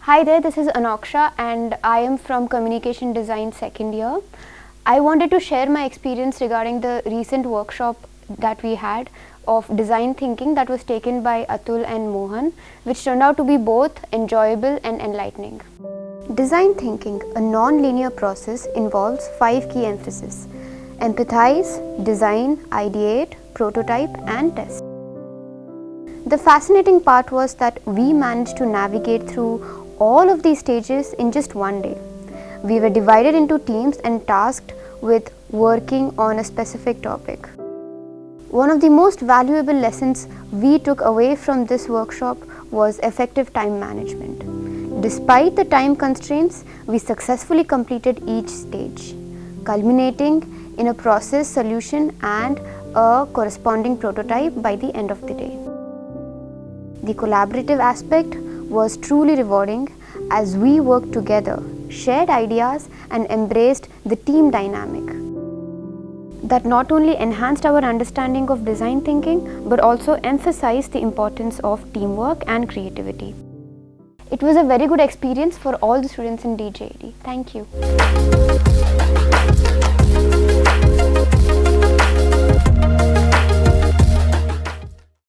Hi there, this is Anoksha and I am from Communication Design second year. I wanted to share my experience regarding the recent workshop that we had of design thinking that was taken by Atul and Mohan, which turned out to be both enjoyable and enlightening. Design thinking, a non-linear process, involves 5 key emphases: empathize, design, ideate, prototype and test. The fascinating part was that we managed to navigate through all of these stages in just one day. We were divided into teams and tasked with working on a specific topic. One of the most valuable lessons we took away from this workshop was effective time management. Despite the time constraints, we successfully completed each stage, culminating in a process solution and a corresponding prototype by the end of the day. The collaborative aspect was truly rewarding as we worked together, shared ideas and embraced the team dynamic. That not only enhanced our understanding of design thinking but also emphasized the importance of teamwork and creativity. It was a very good experience for all the students in DJED. Thank you.